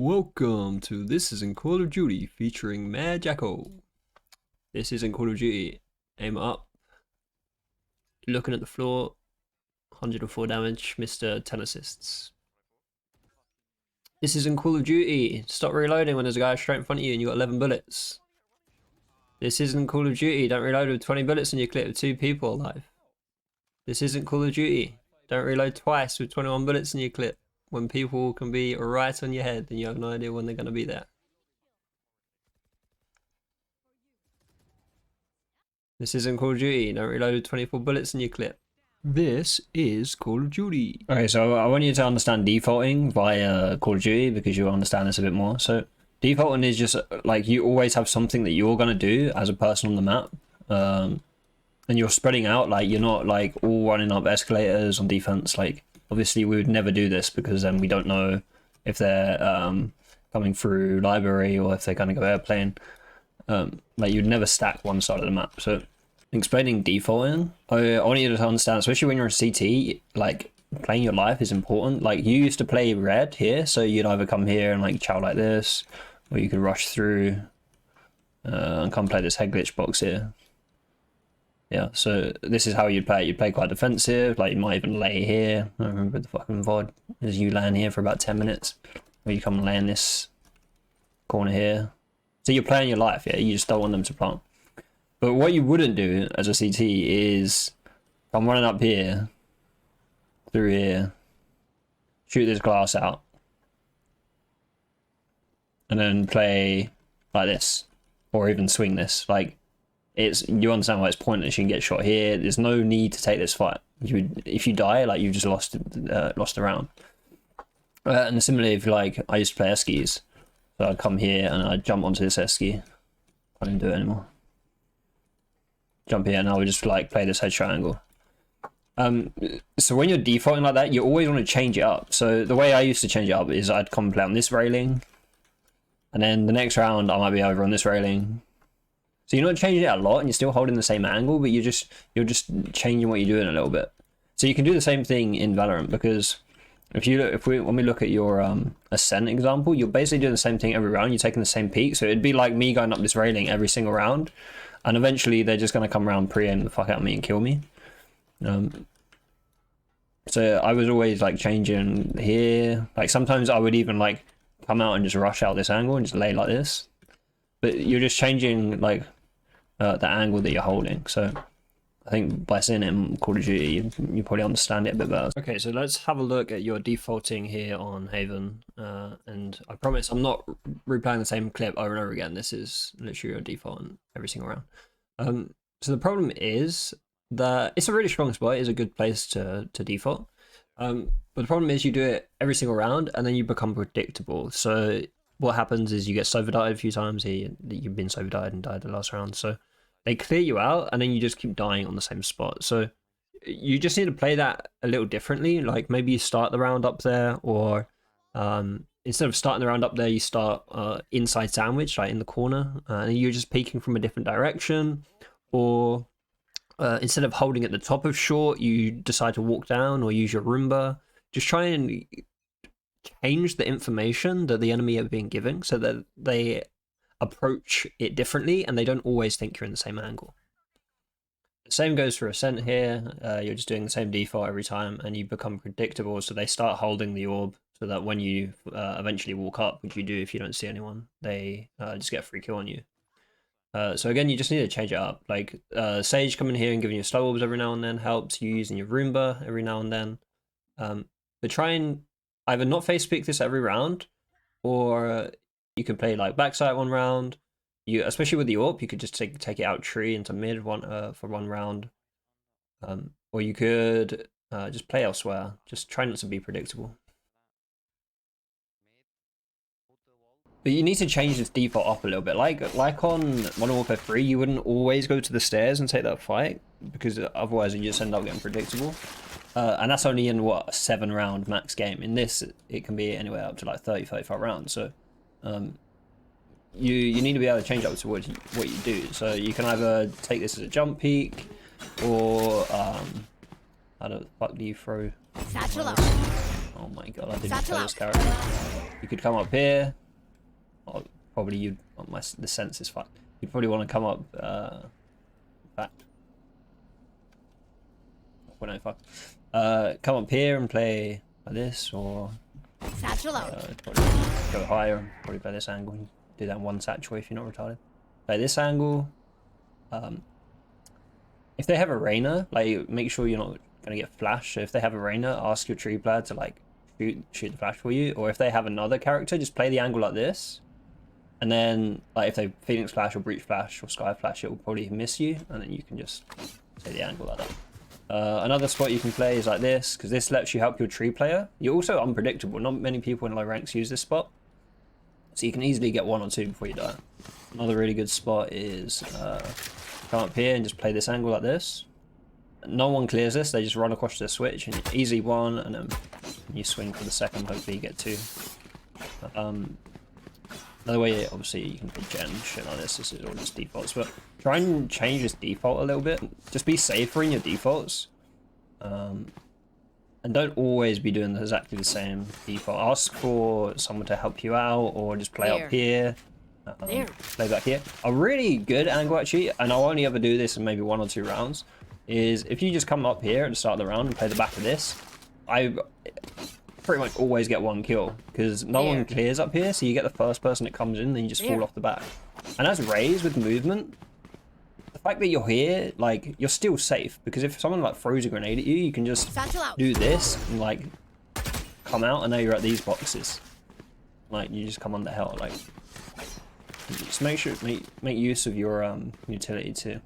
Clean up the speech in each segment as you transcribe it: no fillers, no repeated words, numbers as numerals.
Welcome to This Isn't Call of Duty featuring Mad Jacko. This isn't Call of Duty. Aim up. Looking at the floor. 104 damage, Mr. 10 assists. This isn't Call of Duty. Stop reloading when there's a guy straight in front of you and you got 11 bullets. This isn't Call of Duty. Don't reload with 20 bullets in your clip with 2 people alive. This isn't Call of Duty. Don't reload twice with 21 bullets in your clip when people can be right on your head and you have no idea when they're going to be there. This isn't Call of Duty. Don't reload with 24 bullets in your clip. This is Call of Duty. Okay, so I want you to understand defaulting via Call of Duty because you'll understand this a bit more. So defaulting is just like you always have something that you're going to do as a person on the map. And you're spreading out, like you're not like all running up escalators on defense. Like obviously we would never do this because then we don't know if they're coming through library or if they're going to go airplane. Like you'd never stack one side of the map. So explaining defaulting, I want you to understand, especially when you're a CT, like playing your life is important. Like you used to play red here, so you'd either come here and like chow like this, or you could rush through and come play this head glitch box here. Yeah, so this is how you'd play. You'd play quite defensive, like you might even lay here. I remember the fucking VOD is you laying here for about 10 minutes, or you come and lay in this corner here. So you're playing your life, yeah, you just don't want them to plant. But what you wouldn't do as a CT is come running up here, through here, shoot this glass out, and then play like this, or even swing this. Like, you understand why it's pointless. You can get shot here. There's no need to take this fight. If you die, like you've just lost the round. And similarly, if like I used to play eskies, so I'd come here and I'd jump onto this esky. I didn't do it anymore. Jump here and I would just like play this head triangle. So when you're defaulting like that, you always want to change it up. So the way I used to change it up is I'd come play on this railing, and then the next round I might be over on this railing. So you're not changing it a lot and you're still holding the same angle, but you're just changing what you're doing a little bit. So you can do the same thing in Valorant, because when we look at your ascent example, you're basically doing the same thing every round. You're taking the same peak. So it'd be like me going up this railing every single round, and eventually they're just going to come around, pre-aim the fuck out of me and kill me. So I was always like changing here. Like sometimes I would even like come out and just rush out this angle and just lay like this. But you're just changing like the angle that you're holding. So I think by seeing it in Call of Duty, you probably understand it a bit better. Okay, so let's have a look at your defaulting here on Haven. And I promise I'm not replaying the same clip over and over again. This is literally your default in every single round. So the problem is that it's a really strong spot. It's a good place to default. But the problem is you do it every single round and then you become predictable. So what happens is you get Sova-died a few times here. You've been Sova-died and died the last round. So they clear you out and then you just keep dying on the same spot. So you just need to play that a little differently. Like maybe you start the round up there, or instead of starting the round up there, you start inside sandwich, like in the corner, and you're just peeking from a different direction. Or instead of holding at the top of short, you decide to walk down or use your Roomba. Just try and change the information that the enemy are being given so that they approach it differently and they don't always think you're in the same angle. The same goes for Ascent here. You're just doing the same default every time and you become predictable, so they start holding the orb so that when you eventually walk up, which you do if you don't see anyone, they just get a free kill on you. So again, you just need to change it up. Like Sage coming here and giving you slow orbs every now and then helps. You using your Roomba every now and then. But try and either not face peek this every round, or you can play like backside one round. Especially with the AWP, you could just take it out tree into mid for one round. Or you could just play elsewhere. Just try not to be predictable. But you need to change this default up a little bit. Like on Modern Warfare 3, you wouldn't always go to the stairs and take that fight, because otherwise you just end up getting predictable. And that's only in what, a 7-round max game. In this, it can be anywhere up to like 30-35 rounds. So you need to be able to change up to what you do. So you can either take this as a jump peak, or how the fuck do you throw? Oh my god, I didn't play this character. You could come up here. Or probably you'd... Oh, the sense is fucked. You'd probably want to come up... back. Well, no, fuck. Come up here and play like this, or... probably go higher and probably play this angle. And do that one satchel if you're not retarded. Play this angle. If they have a Rainer, like, make sure you're not gonna get flash. So if they have a Rainer, ask your tree player to like shoot the flash for you. Or if they have another character, just play the angle like this. And then like if they Phoenix flash or Breach flash or Sky flash, it will probably miss you, and then you can just say the angle like that. Another spot you can play is like this, because this lets you help your tree player. You're also unpredictable. Not many people in low ranks use this spot, so you can easily get 1 or 2 before you die. Another really good spot is come up here and just play this angle like this. No one clears this, they just run across the switch and easy 1, and then you swing for the second, hopefully you get 2. Another way, obviously, you can put gen shit like this. This is all just defaults, but try and change this default a little bit. Just be safer in your defaults. And don't always be doing exactly the same default. Ask for someone to help you out, or just play up here. Play back here. A really good angle, actually, and I'll only ever do this in maybe 1 or 2 rounds, is if you just come up here at the start of the round and play the back of this, I pretty much always get 1 kill, because no one clears up here, so you get the first person that comes in, then you just fall off the back. And as Raze with movement, the fact that you're here, like, you're still safe, because if someone like throws a grenade at you, you can just do this and like come out, and now you're at these boxes. Like, you just come under hell. Like, just make sure make use of your utility to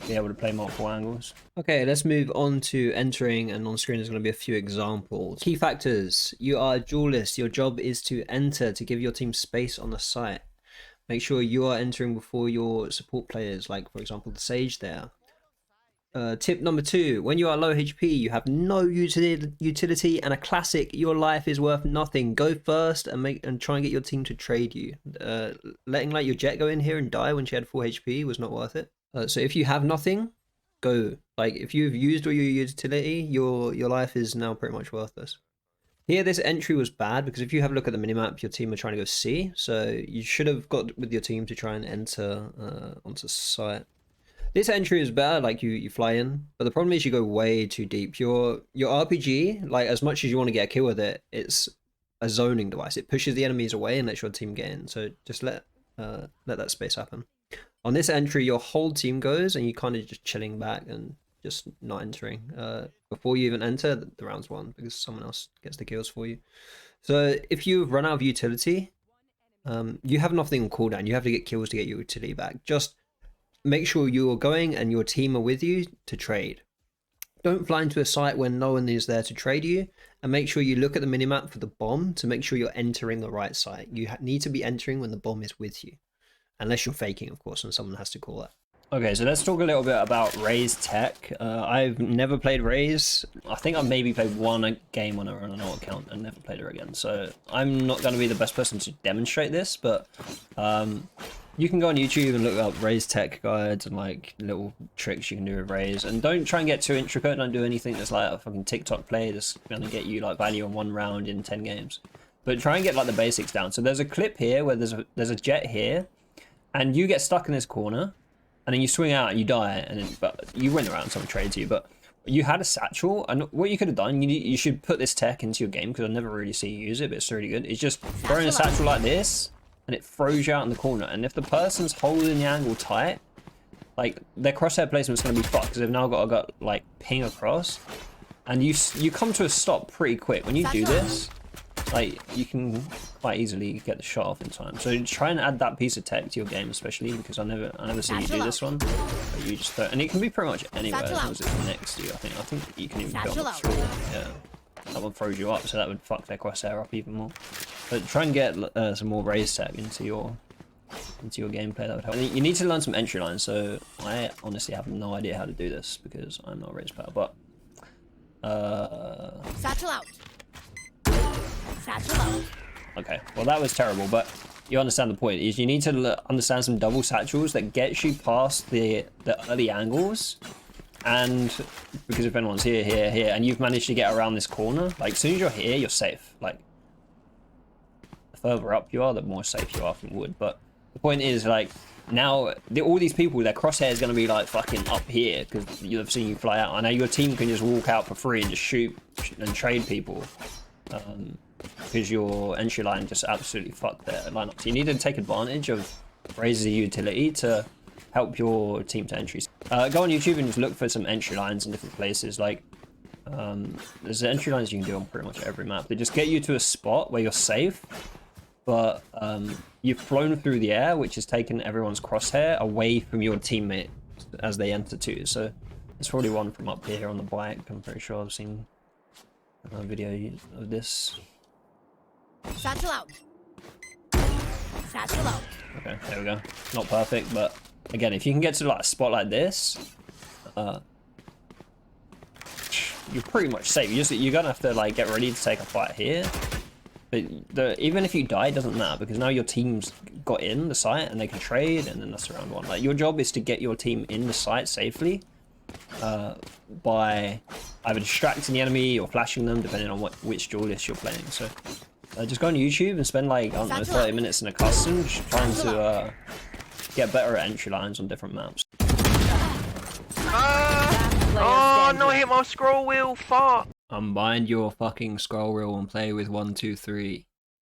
be able to play multiple angles. Okay, let's move on to entering, and on screen there's going to be a few examples. Key factors: you are a duelist. Your job is to enter to give your team space on the site. Make sure you are entering before your support players, like for example the Sage there. Tip number 2, when you are low HP, you have no utility, and a classic, your life is worth nothing. Go first and try and get your team to trade you. Letting like your Jet go in here and die when she had full HP was not worth it. So if you have nothing, go. Like if you've used all your utility, your life is now pretty much worthless. Here, this entry was bad because if you have a look at the minimap, your team are trying to go C, so you should have got with your team to try and enter onto site. This entry is better, like you fly in, but the problem is you go way too deep. Your RPG, like as much as you want to get a kill with it, it's a zoning device. It pushes the enemies away and lets your team get in. So just let that space happen. On this entry, your whole team goes and you kind of just chilling back and just not entering. Before you even enter, the round's won because someone else gets the kills for you. So if you've run out of utility, you have nothing on cooldown. You have to get kills to get your utility back. Just make sure you're going and your team are with you to trade. Don't fly into a site when no one is there to trade you, and make sure you look at the minimap for the bomb to make sure you're entering the right site. You need to be entering when the bomb is with you, unless you're faking, of course, and someone has to call that. Okay, so let's talk a little bit about Raze tech. I've never played Raze. I think I've maybe played one game on her on an old account and never played her again. So I'm not going to be the best person to demonstrate this, but you can go on YouTube and look up Raze tech guides and like little tricks you can do with Raze. And don't try and get too intricate. Don't do anything that's like a fucking TikTok play that's going to get you like value in 1 round in 10 games. But try and get like the basics down. So there's a clip here where there's a jet here, and you get stuck in this corner. And then you swing out and you die, and then, but you win the round, someone trades you. But you had a satchel, and what you could have done, you should put this tech into your game, because I never really see you use it, but it's really good. It's just throwing a satchel like this, and it throws you out in the corner. And if the person's holding the angle tight, like their crosshair placement's going to be fucked, because they've now got to like ping across, and you come to a stop pretty quick. When you do this, like you can quite easily get the shot off in time. So try and add that piece of tech to your game, especially because I never see you do this one. But you just throw, and it can be pretty much anywhere as long as it's next to you. I think you can even go on the floor. Yeah, that one throws you up, so that would fuck their crosshair up even more. But try and get some more Raze tech into your gameplay. That would help. And you need to learn some entry lines. So I honestly have no idea how to do this because I'm not a Raze player. But satchel out. Satchel out. Okay, well that was terrible, but you understand the point. Is you need to understand some double satchels that gets you past the early angles, and because if anyone's here, and you've managed to get around this corner, like as soon as you're here, you're safe. Like the further up you are, the more safe you are from wood. But the point is, like, now all these people, their crosshair is going to be like fucking up here because you've seen you fly out. I know your team can just walk out for free and just shoot and trade people because your entry line just absolutely fucked their lineup. So you need to take advantage of Raze's utility to help your team to entries. Go on YouTube and just look for some entry lines in different places. Like there's entry lines you can do on pretty much every map. They just get you to a spot where you're safe, but you've flown through the air, which has taken everyone's crosshair away from your teammate as they enter too. So there's probably one from up here on the bike. I'm pretty sure I've seen a video of this. Satchel out. Satchel out. Okay, there we go. Not perfect, but again, if you can get to like a spot like this, you're pretty much safe. You're gonna have to like get ready to take a fight here. But even if you die, it doesn't matter because now your team's got in the site and they can trade, and then that's round one. Like your job is to get your team in the site safely by either distracting the enemy or flashing them, depending on which duelist you're playing. So just go on YouTube and spend like, I don't know, 30 minutes in a custom, just trying to get better at entry lines on different maps. Oh, no, hit my scroll wheel, fuck! Unbind your fucking scroll wheel and play with 1, 2, 3.